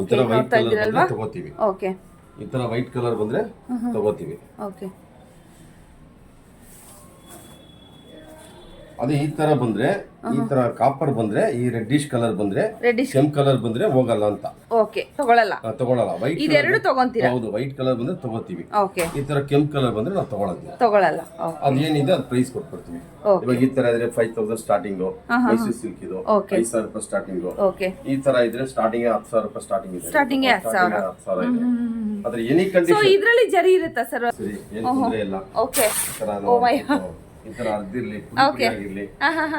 ಈ ತರ white colour ಬಂದ್ರೆ ತಗೋತೀವಿ. ಓಕೆ, ಈ ತರ ವೈಟ್ ಕಲರ್ ಬಂದ್ರೆ ತಗೋತೀವಿ. ಓಕೆ, ಅದೇ ಈ ತರ ಬಂದ್ರೆ, ಈ ತರ ಕಾಪರ್ ಬಂದ್ರೆ, ಈ ರೆಡ್ಡಿಶ್ ಕಲರ್ ಬಂದ್ರೆ, ಕೆಂಪ್ ಕಲರ್ ಬಂದ್ರೆ ಹೋಗಲ್ಲ ಅಂತ. ಓಕೆ, ತಗೊಳ್ಳಲ್ಲ. ವೈಟ್ ಇದೆರಡು ತಗೊಂತೀರಾ? ಹೌದು, ವೈಟ್ ಕಲರ್ ಬಂದ್ರೆ ತಗೋತೀವಿ. ಓಕೆ, ಈ ತರ ಕೆಂಪ್ ಕಲರ್ ಬಂದ್ರೆ ನಾವು ತಗೊಳ್ಳಲ್ಲ. ಅದೇನಿದೆ ಅದು ಪ್ರೈಸ್ ಕೊಟ್ಬಿಡ್ತೀವಿ. ಇವಾಗ ಈ ತರ ಇದ್ರೆ 5000 ಸ್ಟಾರ್ಟಿಂಗ್, ಮೈಸೂರು ಸಿಲ್ಕ್ ಇದು 5000 ರೂಪಾಯಿ ಸ್ಟಾರ್ಟಿಂಗ್. ಓಕೆ, ಈ ತರ ಇದ್ರೆ ಸ್ಟಾರ್ಟಿಂಗ್ 10000 ರೂಪಾಯಿ ಸ್ಟಾರ್ಟಿಂಗ್ ಇದೆ. ಸ್ಟಾರ್ಟಿಂಗ್ 10,000 ಇದೆ. ಆದ್ರೆ ಎನಿ ಕಂಡೀಷನ್. ಸೊ ಇದರಲ್ಲಿ ಜರಿ ಇರುತ್ತಾ ಸರ್? ಸರಿ, ಏನು ತೊಂದ್ರೆ ಇಲ್ಲ. ಓಕೆ, ಓ ಮೈ ಗಾಡ್, ಈ ತರ ಅರ್ದಿರ್ಲಿ, ಪುಡಿ ಆಗಿರ್ಲಿ,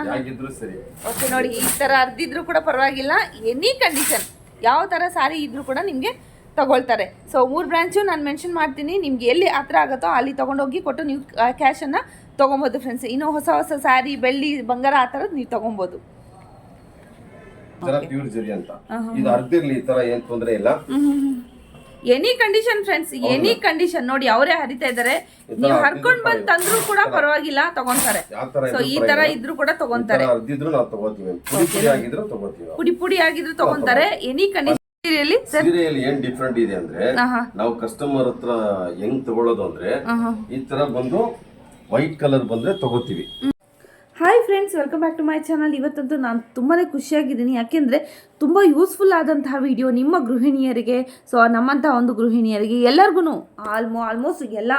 ಯಾಗಿದ್ರು ಸರಿ. ಓಕೆ, ನೋಡಿ ಈ ತರ ಅರ್ದಿದ್ರು ಕೂಡ ಪರವಾಗಿಲ್ಲ. ಎನಿ ಕಂಡೀಷನ್ ಯಾವ ತರ ಸಾರಿ ಇದ್ರೂ ಕೂಡ ನಿಮ್ಗೆ ತಗೊಳ್ತಾರೆ. ಸೊ 3 ಬ್ರಾಂಚು ನಾನು ಮೆನ್ಷನ್ ಮಾಡ್ತೀನಿ. ನಿಮ್ಗೆ ಎಲ್ಲಿ ಹತ್ರ ಆಗುತ್ತೋ ಅಲ್ಲಿ ತಗೊಂಡೋಗಿ ಕೊಟ್ಟು ನೀವು ಕ್ಯಾಶನ್ನು ತೊಗೊಬೋದು ಫ್ರೆಂಡ್ಸ್. ಇನ್ನು ಹೊಸ ಹೊಸ ಸ್ಯಾರಿ, ಬೆಳ್ಳಿ, ಬಂಗಾರ ಆ ಥರದ್ದು ನೀವು ತೊಗೊಬೋದು. ಪ್ಯೂರ್ ಜರಿ ಅಂತ ಇದು ಅರ್ದಿರ್ಲಿ, ಈ ತರ ಏನ್ ತೊಂದ್ರೆ ಇಲ್ಲ. Any condition friends, any condition. ನೋಡಿ ಅವರೇ ಹರಿತಾ ಇದ್ದಾರೆ, ನೀವು ಹರ್ಕೊಂಡ್ ಬಂದ್ ತಂದ್ರು ಕೂಡ ಪರವಾಗಿಲ್ಲ, ತಗೊಂತಾರೆ. ಸೊ ಈ ತರ ಇದ್ರು ಕೂಡ ತಗೊಂತಾರೆ. ಪುಡಿ ಪುಡಿ ಆಗಿದ್ರು ತಗೊಂತಾರೆ. Any condition. ಸೀರೆಯಲ್ಲಿ ಏನ್ ಡಿಫ್ರೆಂಟ್ ಇದೆ ಅಂದ್ರೆ, ನಾವು ಕಸ್ಟಮರ್ ಹತ್ರ ಹೆಂಗ್ ತಗೊಳ್ಳೋದು ಅಂದ್ರೆ, ಈ ತರ ಬಂದು ವೈಟ್ ಕಲರ್ ಬಂದ್ರೆ ತಗೋತೀವಿ. Hi friends, welcome back to my channel. ಇವತ್ತಂತೂ ನಾನು ತುಂಬಾ ಖುಷಿಯಾಗಿದ್ದೀನಿ. ಯಾಕೆಂದರೆ ತುಂಬ ಯೂಸ್ಫುಲ್ ಆದಂತಹ ವಿಡಿಯೋ ನಿಮ್ಮ ಗೃಹಿಣಿಯರಿಗೆ, ಸೊ ನಮ್ಮಂಥ ಒಂದು ಗೃಹಿಣಿಯರಿಗೆ ಎಲ್ಲರಿಗೂ ಆಲ್ಮೋಸ್ಟ್ ಎಲ್ಲ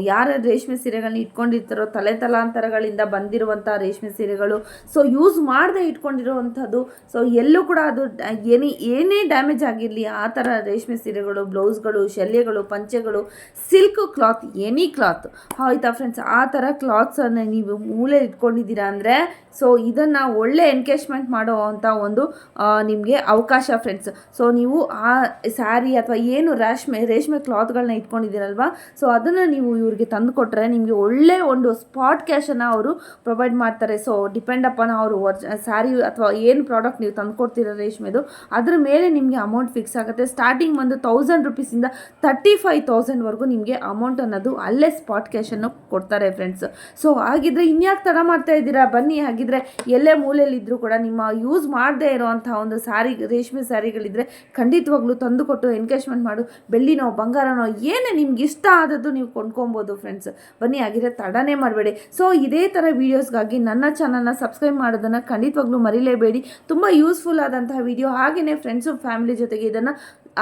ಯಾರ ರೇಷ್ಮೆ ಸೀರೆಗಳನ್ನ ಇಟ್ಕೊಂಡಿರ್ತಾರೋ, ತಲಾಂತರಗಳಿಂದ ಬಂದಿರುವಂಥ ರೇಷ್ಮೆ ಸೀರೆಗಳು, ಸೊ ಯೂಸ್ ಮಾಡದೆ ಇಟ್ಕೊಂಡಿರುವಂಥದ್ದು. ಸೊ ಎಲ್ಲೂ ಕೂಡ ಅದು ಏನೇ ಡ್ಯಾಮೇಜ್ ಆಗಿರಲಿ, ಆ ಥರ ರೇಷ್ಮೆ ಸೀರೆಗಳು, ಬ್ಲೌಸ್ಗಳು, ಶಲ್ಯಗಳು, ಪಂಚೆಗಳು, ಸಿಲ್ಕ್ ಕ್ಲಾತ್, ಎನಿ ಕ್ಲಾತ್, ಆಯಿತಾ ಫ್ರೆಂಡ್ಸ್, ಆ ಥರ ಕ್ಲಾತ್ಸನ್ನು ನೀವು ಮೂಲೆ ಇಟ್ಕೊಂಡಿದ್ದೀರಾ ಅಂದರೆ, ಸೊ ಇದನ್ನು ಒಳ್ಳೆ ಎನ್ಕೇಜ್ಮೆಂಟ್ ಮಾಡೋ ಅಂಥ ಒಂದು ನಿಮಗೆ ಅವಕಾಶ ಫ್ರೆಂಡ್ಸ್. ಸೊ ನೀವು ಆ ಸ್ಯಾರಿ ಅಥವಾ ಏನು ರೇಷ್ಮೆ ಕ್ಲಾತ್ಗಳನ್ನ ಇಟ್ಕೊಂಡಿದ್ದೀರಲ್ವ, ಸೊ ಅದನ್ನು ನೀವು ಇವ್ರಿಗೆ ತಂದು ಕೊಟ್ಟರೆ ನಿಮಗೆ ಒಳ್ಳೆ ಒಂದು ಸ್ಪಾಟ್ ಕ್ಯಾಶನ್ನು ಅವರು ಪ್ರೊವೈಡ್ ಮಾಡ್ತಾರೆ. ಸೊ ಡಿಪೆಂಡ್ ಅಪಾನ್ ಅವರು ಸ್ಯಾರಿ ಅಥವಾ ಏನು ಪ್ರಾಡಕ್ಟ್ ನೀವು ತಂದು ಕೊಡ್ತೀರ ರೇಷ್ಮೆದು, ಅದ್ರ ಮೇಲೆ ನಿಮಗೆ ಅಮೌಂಟ್ ಫಿಕ್ಸ್ ಆಗುತ್ತೆ. ಸ್ಟಾರ್ಟಿಂಗ್ ಬಂದು 1000 ರೂಪೀಸಿಂದ 35,000ವರೆಗೂ ನಿಮಗೆ ಅಮೌಂಟ್ ಅನ್ನೋದು ಅಲ್ಲೇ ಸ್ಪಾಟ್ ಕ್ಯಾಶನ್ನು ಕೊಡ್ತಾರೆ ಫ್ರೆಂಡ್ಸ್. ಸೊ ಹಾಗಿದ್ರೆ ಇನ್ಯಾಕೆ ತಡ ಮಾಡ್ತಾ ಇದ್ದೀರಾ? ಬನ್ನಿ, ಹಾಗಿದ್ರೆ ಎಲ್ಲೇ ಮೂಲೆಯಲ್ಲಿದ್ದರೂ ಕೂಡ ನಿಮ್ಮ ಯೂಸ್ ಮಾಡದೇ ಇರೋವಂಥ ಒಂದು ರೇಷ್ಮೆ ಸ್ಯಾರಿಗಳಿದ್ರೆ ಖಂಡಿತವಾಗ್ಲೂ ತಂದು ಕೊಟ್ಟು ಎನ್ಕೇಜ್ಮೆಂಟ್ ಮಾಡು. ಬೆಳ್ಳಿನೋ ಬಂಗಾರನೋ ಏನೇ ನಿಮ್ಗೆ ಇಷ್ಟ ಆದದ್ದು ನೀವು ಕೊಂಡ್ಕೊಬೋದು ಫ್ರೆಂಡ್ಸ್. ಬನ್ನಿ, ಹಾಗಿದ್ರೆ ತಡನೇ ಮಾಡಬೇಡಿ. ಸೊ ಇದೇ ಥರ ವೀಡಿಯೋಸ್ಗಾಗಿ ನನ್ನ ಚಾನಲ್ನ ಸಬ್ಸ್ಕ್ರೈಬ್ ಮಾಡೋದನ್ನು ಖಂಡಿತವಾಗ್ಲೂ ಮರಿಲೇಬೇಡಿ. ತುಂಬ ಯೂಸ್ಫುಲ್ ಆದಂತಹ ವಿಡಿಯೋ. ಹಾಗೆಯೇ ಫ್ರೆಂಡ್ಸು ಫ್ಯಾಮಿಲಿ ಜೊತೆಗೆ ಇದನ್ನು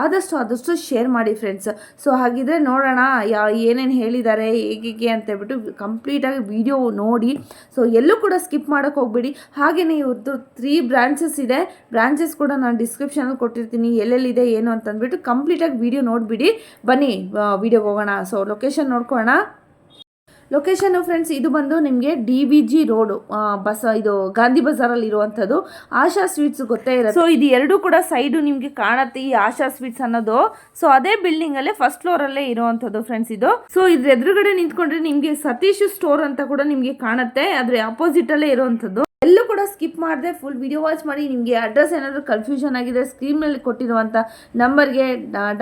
ಆದಷ್ಟು ಶೇರ್ ಮಾಡಿ ಫ್ರೆಂಡ್ಸ್. ಸೊ ಹಾಗಿದ್ರೆ ನೋಡೋಣ ಏನೇನು ಹೇಳಿದ್ದಾರೆ, ಹೇಗೆ ಅಂತೇಳ್ಬಿಟ್ಟು ಕಂಪ್ಲೀಟಾಗಿ ವಿಡಿಯೋ ನೋಡಿ. ಸೊ ಎಲ್ಲೂ ಕೂಡ ಸ್ಕಿಪ್ ಮಾಡೋಕ್ಕೆ ಹೋಗ್ಬೇಡಿ. ಹಾಗೆಯೇ ಇವ್ರದ್ದು 3 ಬ್ರಾಂಚಸ್ ಇದೆ. ಬ್ರಾಂಚಸ್ ಕೂಡ ನಾನು ಡಿಸ್ಕ್ರಿಪ್ಷನಲ್ಲಿ ಕೊಟ್ಟಿರ್ತೀನಿ, ಎಲ್ಲೆಲ್ಲಿದೆ ಏನು ಅಂತಂದ್ಬಿಟ್ಟು ಕಂಪ್ಲೀಟಾಗಿ ವಿಡಿಯೋ ನೋಡಿಬಿಡಿ. ಬನ್ನಿ ವಿಡಿಯೋಗೆ ಹೋಗೋಣ. ಸೊ ಲೊಕೇಶನ್ ನೋಡ್ಕೊಳ್ಳೋಣ. ಲೊಕೇಶನ್ನು ಫ್ರೆಂಡ್ಸ್ ಇದು ಬಂದು ನಿಮಗೆ DVG ರೋಡು, ಇದು ಗಾಂಧಿ ಬಜಾರಲ್ಲಿ ಇರುವಂಥದ್ದು. ಆಶಾ ಸ್ವೀಟ್ಸ್ ಗೊತ್ತೇ ಇರುತ್ತೆ. ಸೊ ಇದು ಎರಡೂ ಕೂಡ ಸೈಡು ನಿಮಗೆ ಕಾಣುತ್ತೆ, ಈ ಆಶಾ ಸ್ವೀಟ್ಸ್ ಅನ್ನೋದು. ಸೊ ಅದೇ ಬಿಲ್ಡಿಂಗಲ್ಲೇ ಫಸ್ಟ್ ಫ್ಲೋರಲ್ಲೇ ಇರುವಂಥದ್ದು ಫ್ರೆಂಡ್ಸ್ ಇದು. ಸೊ ಇದ್ರ ಎದುರುಗಡೆ ನಿಂತ್ಕೊಂಡ್ರೆ ನಿಮಗೆ ಸತೀಶ್ ಸ್ಟೋರ್ ಅಂತ ಕೂಡ ನಿಮಗೆ ಕಾಣುತ್ತೆ, ಅದ್ರ ಅಪೋಸಿಟಲ್ಲೇ ಇರುವಂಥದ್ದು. ಎಲ್ಲೂ ಕೂಡ ಸ್ಕಿಪ್ ಮಾಡದೆ ಫುಲ್ ವಿಡಿಯೋ ವಾಚ್ ಮಾಡಿ. ನಿಮಗೆ ಅಡ್ರೆಸ್ ಏನಾದರೂ ಕನ್ಫ್ಯೂಷನ್ ಆಗಿದೆ, ಸ್ಕ್ರೀನ್ ಮೇಲೆ ಕೊಟ್ಟಿರುವಂಥ ನಂಬರ್ಗೆ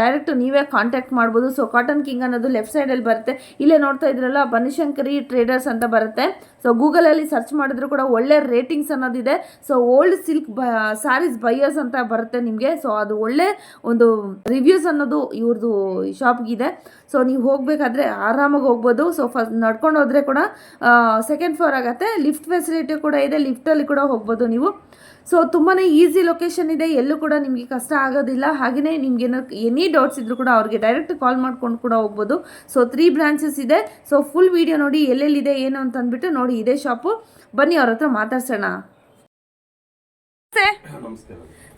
ಡೈರೆಕ್ಟ್ ನೀವೇ ಕಾಂಟ್ಯಾಕ್ಟ್ ಮಾಡ್ಬೋದು. ಸೊ ಕಾಟನ್ ಕಿಂಗ್ ಅನ್ನೋದು ಲೆಫ್ಟ್ ಸೈಡಲ್ಲಿ ಬರುತ್ತೆ. ಇಲ್ಲೇ ನೋಡ್ತಾ ಇದ್ರಲ್ಲ, ಬನಶಂಕರಿ ಟ್ರೇಡರ್ಸ್ ಅಂತ ಬರುತ್ತೆ. ಸೊ ಗೂಗಲಲ್ಲಿ ಸರ್ಚ್ ಮಾಡಿದ್ರು ಕೂಡ ಒಳ್ಳೆ ರೇಟಿಂಗ್ಸ್ ಅನ್ನೋದಿದೆ. So old silk sarees buyers ಅಂತ ಬರುತ್ತೆ ನಿಮಗೆ. ಸೊ ಅದು ಒಳ್ಳೆ ಒಂದು ರಿವ್ಯೂಸ್ ಅನ್ನೋದು ಇವ್ರದ್ದು ಶಾಪ್ಗಿದೆ. ಸೊ ನೀವು ಹೋಗಬೇಕಾದ್ರೆ ಆರಾಮಾಗಿ ಹೋಗ್ಬೋದು. ಸೊ ಫಸ್ಟ್ ನಡ್ಕೊಂಡು ಹೋದರೆ ಕೂಡ 2nd ಫ್ಲೋರ್ ಆಗುತ್ತೆ. ಲಿಫ್ಟ್ ಫೆಸಿಲಿಟಿ ಕೂಡ ಇದೆ, ಲಿಫ್ಟಲ್ಲಿ ಕೂಡ ಹೋಗ್ಬೋದು ನೀವು. ಸೊ ತುಂಬಾ ಈಸಿ ಲೊಕೇಶನ್ ಇದೆ, ಎಲ್ಲೂ ಕೂಡ ನಿಮಗೆ ಕಷ್ಟ ಆಗೋದಿಲ್ಲ. ಹಾಗೆಯೇ ನಿಮ್ಗೆ ಎನಿ ಡೌಟ್ಸ್ ಇದ್ರೂ ಕೂಡ ಅವ್ರಿಗೆ ಡೈರೆಕ್ಟ್ ಕಾಲ್ ಮಾಡ್ಕೊಂಡು ಕೂಡ ಹೋಗ್ಬೋದು. ಸೊ 3 ಬ್ರಾಂಚಸ್ ಇದೆ. ಸೊ ಫುಲ್ ವಿಡಿಯೋ ನೋಡಿ, ಎಲ್ಲೆಲ್ಲಿದೆ ಏನು ಅಂತ ಅಂದ್ಬಿಟ್ಟು ನೋಡಿ. ಇದೇ ಶಾಪು, ಬನ್ನಿ ಅವ್ರ ಹತ್ರ ಮಾತಾಡ್ಸೋಣ.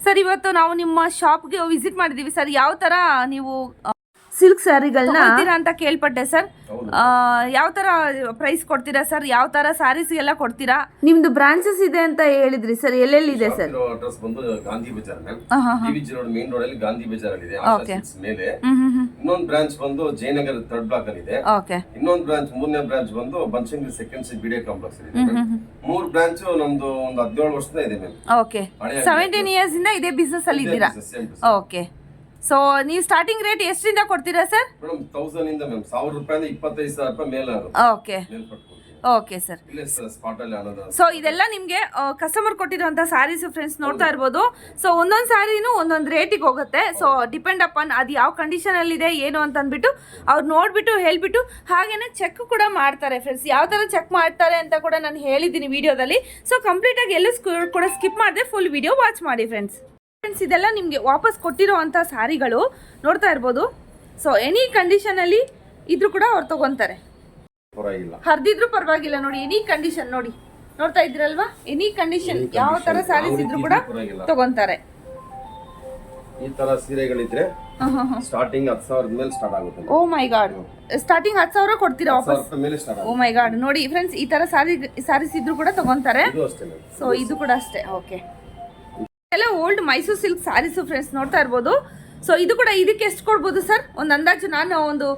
ಸರ್, ಇವತ್ತು ನಾವು ನಿಮ್ಮ ಶಾಪ್ಗೆ ವಿಸಿಟ್ ಮಾಡಿದ್ದೀವಿ ಸರ್. ಯಾವ ಥರ ನೀವು ಸಿಲ್ಕ್ ಸ್ಯಾರಿಗಳನ್ನ ಅಂತ ಕೇಳ್ಪಟ್ಟೆ ಸರ್. ಯಾವ ತರ ಪ್ರೈಸ್ ಕೊಡ್ತೀರಾ ಸರ್? ಯಾವ ತರ ಸ್ಯಾರೀಸ್ ಎಲ್ಲ ಕೊಡ್ತೀರಾ? ನಿಮ್ದು ಬ್ರಾಂಚಸ್ ಇದೆ ಅಂತ ಹೇಳಿದ್ರಿ ಸರ್, ಎಲ್ಲೆಲ್ಲಿದೆ ಸರ್? ಅಡ್ರೆಸ್ ಬಂದು Gandhi Bazaar DVG road main road ಅಲ್ಲಿ ಗಾಂಧಿ ಬಜಾರ್ ಅಲ್ಲಿ ಇದೆ, ಆಶಾ ಸ್ವೀಟ್ಸ್ ಮೇಲೆ. ಇನ್ನೊಂದು ಬ್ರಾಂಚ್ ಬಂದು ಜಯನಗರ 3rd ಬ್ಲಾಕ್ ಅಲ್ಲಿ ಇದೆ. ಇನ್ನೊಂದು ಬ್ರಾಂಚ್ 3ನೇ ಬ್ರಾಂಚ್ ಬಂದು Banashankari 2nd street BDA complex ಅಲ್ಲಿ ಇದೆ. 3 ಬ್ರಾಂಚ್ ನಮ್ದು ಒಂದು 17 ವರ್ಷದಿಂದ ಇದೆ ಮ್ಯಾಮ್. ಓಕೆ, 17 ಇಯರ್ಸ್ ಇಂದ ಇದೇ ಬಿಸ್ನೆಸ್ ಅಲ್ಲಿ ಇದ್ದೀರಾ? ಓಕೆ. ಸೊ ನೀವು ಸ್ಟಾರ್ಟಿಂಗ್ ರೇಟ್ ಎಷ್ಟರಿಂದ ಕೊಡ್ತೀರಾ ಸರ್? ಮೇಡಮ್ 1000 ಇಂದ ಮ್ಯಾಮ್, 1000 ರೂಪಾಯಿಂದ 25,000 ರೂಪಾಯಿ ಮೇಲೆ. Okay okay sir. ಇಲ್ಲೇ ಸ್ಪಾಟ್ ಅಲ್ಲಿ ಅನ್ನೋದು. ಸೊ ಇದೆಲ್ಲ ನಿಮಗೆ ಕಸ್ಟಮರ್ ಕೊಟ್ಟಿರುವಂಥ ಸ್ಯಾರೀಸ್ ಫ್ರೆಂಡ್ಸ್ ನೋಡ್ತಾ ಇರ್ಬೋದು. ಸೊ ಒಂದೊಂದು ಸ್ಯಾರಿನೂ ಒಂದೊಂದು ರೇಟಿಗೆ ಹೋಗುತ್ತೆ. ಸೊ ಡಿಪೆಂಡ್ ಅಪಾನ್ ಅದು ಯಾವ ಕಂಡೀಷನಲ್ಲಿದೆ ಏನು ಅಂತ ಅಂದ್ಬಿಟ್ಟು ಅವ್ರು ನೋಡಿಬಿಟ್ಟು ಹೇಳಿಬಿಟ್ಟು ಹಾಗೇನೆ ಚೆಕ್ ಕೂಡ ಮಾಡ್ತಾರೆ ಫ್ರೆಂಡ್ಸ್. ಯಾವ ಥರ ಚೆಕ್ ಮಾಡ್ತಾರೆ ಅಂತ ಕೂಡ ನಾನು ಹೇಳಿದ್ದೀನಿ ವಿಡಿಯೋದಲ್ಲಿ. ಸೊ ಕಂಪ್ಲೀಟಾಗಿ ಎಲ್ಲೂ ಕೂಡ ಸ್ಕಿಪ್ ಮಾಡಿದೆ, ಫುಲ್ ವಿಡಿಯೋ ವಾಚ್ ಮಾಡಿ ಫ್ರೆಂಡ್ಸ್. ಇದೆಲ್ಲ ನಿಮಗೆ ವಾಪಸ್ ಕೊಟ್ಟಿರೋ ಅಂಥ ಸ್ಯಾರಿಗಳು ನೋಡ್ತಾ ಇರ್ಬೋದು. ಸೊ ಎನಿ ಕಂಡೀಷನಲ್ಲಿ ಇದ್ರೂ ಕೂಡ ಅವ್ರು ತಗೊತಾರೆ, ಹರಿದಿದ್ರು ಪರವಾಗಿಲ್ಲ. ನೋಡಿ ಎನಿ ಕಂಡೀಷನ್ ನೋಡಿ, ನೋಡ್ತಾ ಇದ್ರಲ್ವಾ, ಎನಿ ಕಂಡೀಷನ್ ಯಾವ ತರ ಸ್ಯಾರೀಸ್ ಇದ್ರು ಕೂಡ ತಗೊಂತಾರೆ. ಈ ತರ ಸೀರೆಗಳಿದ್ರೆ ಸ್ಟಾರ್ಟಿಂಗ್ 10,000 ಮೇಲೆ ಸ್ಟಾರ್ಟ್ ಆಗುತ್ತೆ. ಓ ಮೈ ಗಾಡ್, ಸ್ಟಾರ್ಟಿಂಗ್ 10,000 ಕೊಡ್ತೀರಾ ವಾಪಸ್? ಓ ಮೈ ಗಾಡ್, ನೋಡಿ ಫ್ರೆಂಡ್ಸ್, ಈ ತರ ಸ್ಯಾರೀಸ್ ಇದ್ರು ಕೂಡ ತಗೊಂತಾರೆ. ಸೊ ಇದು ಕೂಡ ಅಷ್ಟೇ. ಓಕೆ, ಎಲ್ಲ old Mysore silk sarees friends ನೋಡ್ತಾ ಇರ್ಬೋದು. ಸೊ ಇದು ಕೂಡ ಇದಕ್ಕೆ ಎಷ್ಟು ಕೊಡ್ಬೋದು ಸರ್? ಒಂದು ಅಂದಾಜು ನಾನು ಒಂದು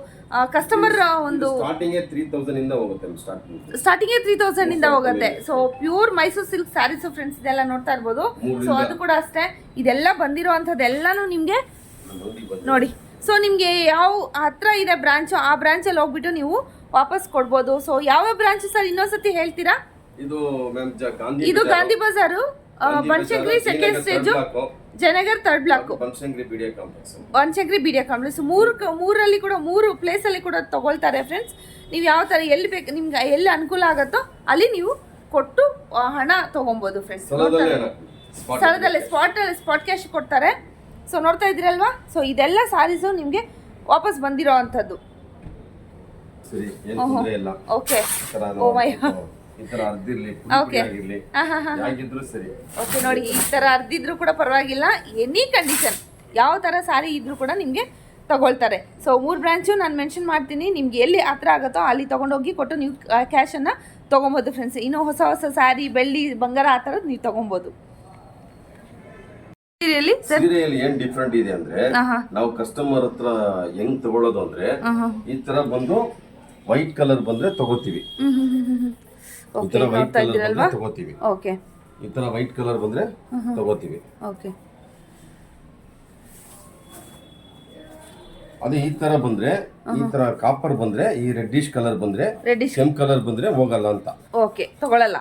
ಕಸ್ಟಮರ್ ಒಂದು ಸ್ಟಾರ್ಟಿಂಗ್ 3000 ಇಂದ ಹೋಗುತ್ತೆ. ಸ್ಟಾರ್ಟಿಂಗ್ 3000 ಇಂದ ಹೋಗುತ್ತೆ. So pure Mysore silk sarees friends ಇದೆಲ್ಲ ನೋಡ್ತಾ ಇರ್ಬೋದು. ಸೊ ಅದು ಕೂಡ ಅಷ್ಟೇ. ಇದೆಲ್ಲ ಬಂದಿರೋ ಅಂಥದ್ದೆಲ್ಲಾನು ನಿಮಗೆ ನೋಡಿ. ಸೊ ನಿಮಗೆ ಯಾವ ಹತ್ರ ಇದೆ ಬ್ರಾಂಚ್, ಆ ಬ್ರಾಂಚಲ್ಲಿ ಹೋಗ್ಬಿಟ್ಟು ನೀವು ವಾಪಸ್ ಕೊಡ್ಬೋದು. ಸೊ ಯಾವ ಬ್ರಾಂಚ್ ಸರ್ ಇನ್ನೊಂದ್ಸತಿ ಹೇಳ್ತೀರಾ? ಇದು Gandhi Bazaar, Banashankari second stage, Jayanagar third block, Banashankari BDA complex. ಮೂರಲ್ಲಿ ಕೂಡ 3 ಪ್ಲೇಸಲ್ಲಿ ಕೂಡ ತಗೊಳ್ತಾರೆ ಫ್ರೆಂಡ್ಸ್. ನೀವು ಯಾವ ಥರ ಎಲ್ಲಿ ಬೇಕು ನಿಮ್ಗೆ ಎಲ್ಲಿ ಅನುಕೂಲ ಆಗುತ್ತೋ ಅಲ್ಲಿ ನೀವು ಕೊಟ್ಟು ಹಣ ತೊಗೊಬೋದು ಫ್ರೆಂಡ್ಸ್. ಸ್ಥಳದಲ್ಲೇ ಸ್ಪಾಟ್ ಕ್ಯಾಶ್ ಕೊಡ್ತಾರೆ. ಸೊ ನೋಡ್ತಾ ಇದ್ದೀರಲ್ವಾ. ಸೊ ಇದೆಲ್ಲ ಸ್ಯಾರೀಸು ನಿಮಗೆ ವಾಪಸ್ ಬಂದಿರೋ ಅಂಥದ್ದು. ಓಕೆ, ಓ ಮೈ ಓಕೆ ನೋಡಿ, ಈ ಥರ ಅರ್ದಿದ್ರು ಕೂಡ ಪರವಾಗಿಲ್ಲ. ಎನಿ ಕಂಡೀಷನ್ ಯಾವ ಥರ ಸ್ಯಾರಿ ಇದ್ರೂ ಕೂಡ ನಿಮಗೆ ತಗೊಳ್ತಾರೆ. ಸೊ 3 ಬ್ರಾಂಚು ನಾನು ಮೆನ್ಷನ್ ಮಾಡ್ತೀನಿ. ನಿಮ್ಗೆ ಎಲ್ಲಿ ಹತ್ರ ಆಗುತ್ತೋ ಅಲ್ಲಿ ತೊಗೊಂಡೋಗಿ ಕೊಟ್ಟು ನೀವು ಕ್ಯಾಶನ್ನು ತೊಗೊಬೋದು ಫ್ರೆಂಡ್ಸ್. ಇನ್ನೂ ಹೊಸ ಸ್ಯಾರಿ, ಬೆಳ್ಳಿ, ಬಂಗಾರ ಆ ಥರದ್ದು ನೀವು ತೊಗೊಬೋದು. ಸೀರೆಯಲ್ಲಿ ಏನ್ ಡಿಫ್ರೆಂಟ್ ಇದೆ ಅಂದ್ರೆ, ನಾವು ಕಸ್ಟಮರ್ ಹತ್ರ ಹೆಂಗ್ ತಗೊಳ್ಳೋದು ಅಂದ್ರೆ, ಈ ತರ ಬಂದು ವೈಟ್ ಕಲರ್ ಬಂದ್ರೆ ತಗೋತೀವಿ. ಈ ತರ ವೈಟ್ ಕಲರ್ ಬಂದ್ರೆ ತಗೋತೀವಿ. ಓಕೆ, ಈ ತರ ವೈಟ್ ಕಲರ್ ಬಂದ್ರೆ ತಗೋತೀವಿ. ಓಕೆ, ಅದೇ ಈ ತರ ಬಂದ್ರೆ, ಈ ತರ ಕಾಪರ್ ಬಂದ್ರೆ, ಈ ರೆಡ್ಡಿಶ್ ಕಲರ್ ಬಂದ್ರೆ, ಕೆಂಪ್ ಕಲರ್ ಬಂದ್ರೆ ಹೋಗಲ್ಲ ಅಂತ. ಓಕೆ, ತಗೊಳ್ಳಲ್ಲ.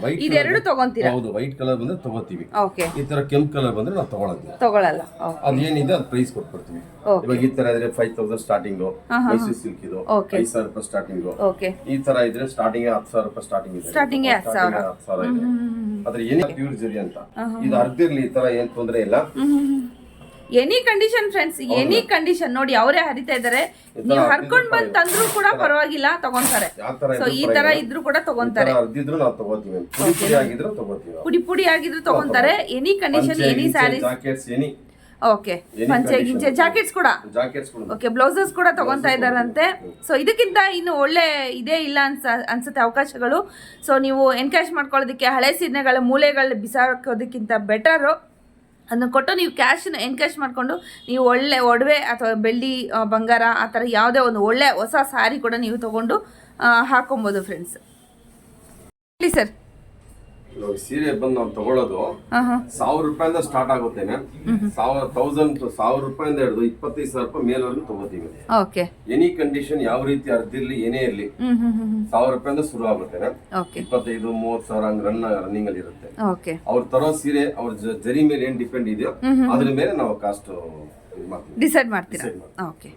ವೈಟ್ ಇದೆರಡು ತಗೊಂತೀರಾ? ಹೌದು, ವೈಟ್ ಕಲರ್ ಬಂದ್ರೆ ತಗೋತೀವಿ. ಓಕೆ, ಈ ತರ ಕೆಂಪ್ ಕಲರ್ ಬಂದ್ರೆ ನಾವು ತಗೊಳ್ಳಲ್ಲ. ಅದೇನಿದೆ ಅದು ಪ್ರೈಸ್ ಕೊಟ್ಬಿಡ್ತೀವಿ. ಇವಾಗ ಈ ತರ ಇದ್ರೆ 5000 ಸ್ಟಾರ್ಟಿಂಗ್, ಮೈಸೂರು ಸಿಲ್ಕ್ ಇದು 5000 ರೂಪಾಯಿ ಸ್ಟಾರ್ಟಿಂಗ್. ಓಕೆ, ಈ ತರ ಇದ್ರೆ ಸ್ಟಾರ್ಟಿಂಗ್ 10,000 ರೂಪಾಯಿ ಸ್ಟಾರ್ಟಿಂಗ್ ಇದೆ. ಸ್ಟಾರ್ಟಿಂಗ್ 10,000 ಇದೆ. ಆದ್ರೆ ಏನೇ ಪ್ಯೂರ್ ಜರಿ ಅಂತ ಇದು ಅರ್ಧಿರ್ಲಿ, ಈ ತರ ಏನ್ ತೊಂದ್ರೆ ಇಲ್ಲ. Any condition friends, any condition ನೋಡಿ, ಅವರೇ ಹರಿತಾ ಇದ್ದಾರೆ. ನೀವು ಹರ್ಕೊಂಡ್ ಬಂದ್ ತಂದ್ರು ಕೂಡ ಪರವಾಗಿಲ್ಲ, ತಗೊಂತಾರೆ. ಸೊ ಈ ತರ ಇದ್ರು ಕೂಡ ತಗೊಂತಾರೆ. ಪುಡಿ ಆಗಿದ್ರು ತಗೊಂತಾರೆ. Any condition, any sarees. Okay, ಪಂಚೆ ಗಿಂಚೆ ಜಾಕೆಟ್ಸ್ ಕೂಡ, ಓಕೆ, ಬ್ಲೌಸಸ್ ಕೂಡ ತಗೊಂತಾ ಇದ್ದಾರಂತೆ. ಸೊ ಇದಕ್ಕಿಂತ ಇನ್ನು ಒಳ್ಳೆ ಇದೇ ಇಲ್ಲ ಅನ್ಸುತ್ತೆ ಅವಕಾಶಗಳು. ಸೊ ನೀವು ಎನ್ಕ್ಯಾಶ್ ಮಾಡ್ಕೊಳ್ಳೋದಕ್ಕೆ ಹಳೆ ಸೀರೆಗಳ ಮೂಲೆಗಳ ಬಿಸಾಕೋದಕ್ಕಿಂತ ಬೆಟರು ಅದನ್ನು ಕೊಟ್ಟು ನೀವು ಕ್ಯಾಶನ್ನ ಎನ್ಕ್ಯಾಶ್ ಮಾಡಿಕೊಂಡು ನೀವು ಒಳ್ಳೆ ಒಡವೆ ಅಥವಾ ಬೆಳ್ಳಿ, ಬಂಗಾರ ಆ ಥರ ಯಾವುದೇ ಒಂದು ಒಳ್ಳೆ ಹೊಸ ಸ್ಯಾರಿ ಕೂಡ ನೀವು ತೊಗೊಂಡು ಹಾಕೊಬೋದು ಫ್ರೆಂಡ್ಸ್. ಹೇಳಿ ಸರ್. ಸೀರೆ ಬಂದು ನಾವು ತಗೊಳ್ಳೋದು 1000 ರೂಪಾಯಿಂದ ಸ್ಟಾರ್ಟ್ ಆಗುತ್ತೆ. 1000 ರೂಪಾಯಿಂದ ಹಿಡಿದು 25,000 ರೂಪಾಯಿ ಮೇಲ್ವರೆಗೂ ತಗೋತೀವಿ. ಓಕೆ, ಎನಿ ಕಂಡೀಷನ್ ಯಾವ ರೀತಿ ಅರ್ಧಿರ್ಲಿ ಏನೇ ಇರ್ಲಿ 1000 ರೂಪಾಯಿಂದ ಶುರು ಆಗುತ್ತೆ. 25,000-30,000 ಹಂಗ್ ರನ್ನಿಂಗ್ ಅಲ್ಲಿ ಇರುತ್ತೆ. ಅವ್ರು ತರೋ ಸೀರೆ ಅವ್ರ ಜರಿ ಮೇಲೆ ಏನ್ ಡಿಪೆಂಡ್ ಇದೆಯೋ ಅದ್ರ ಮೇಲೆ ನಾವು ಕಾಸ್ಟ್ ಡಿಸೈಡ್ ಮಾಡ್ತೀರಾ. ಓಕೆ.